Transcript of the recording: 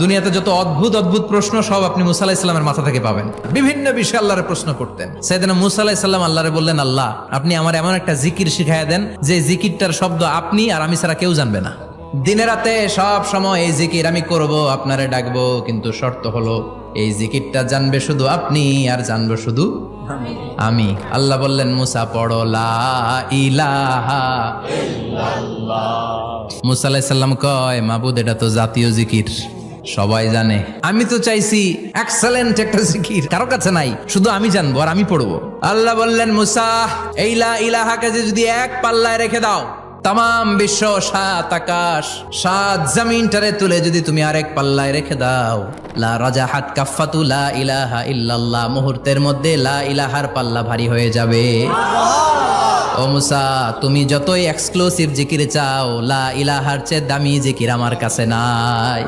দুনিয়াতে যত অদ্ভুত অদ্ভুত প্রশ্ন সব আপনি মুসা আলাইহিস সালামের মাথা থেকে পাবেন। বিভিন্ন বিষয়ে আল্লাহরে প্রশ্ন করতেন। সাইয়েদনা মুসা আলাইহিস সালাম আল্লাহরে বললেন, আল্লাহ আপনি আমার এমন একটা জিকির শিখাইয়া দেন যে জিকিরটার শব্দ আপনি আর আমি ছাড়া কেউ জানবে না। দিনে রাতে সব সময় এই জিকির আমি করব, আপনারে ডাকবো, কিন্তু শর্ত হলো এই জিকিরটা জানবে শুধু আপনি আর জানবো শুধু আমি। আল্লাহ বললেন, মুসা পড়ো লা ইলাহা ইল্লাল্লাহ। মুসা আলাইহিস সালাম কয়, মাবুদ এটা তো জাতীয় জিকির, সবাই জানে। আমি তো চাইছি এক্সেলেন্ট একটা জিকির, কারো কাছে নাই, শুধু আমি জানবো আর আমি পড়বো। আল্লাহ বললেন, মুসা এই লা ইলাহাকে যদি এক পাল্লায় রেখে দাও, তাম বিশ্ব, 7 আকাশ 7 জমিনটারে তুলে যদি তুমি আরেক পাল্লায় রেখে দাও, লা রাজাহাত কাফাতু লা ইলাহা ইল্লাল্লাহ, মুহূর্তের মধ্যে লা ইলাহার পাল্লা ভারী হয়ে যাবে। ও মুসা, তুমি যতই এক্সক্লুসিভ জিকির চাও, লা ইলাহার চেয়ে দামি জিকির আমার কাছে নাই।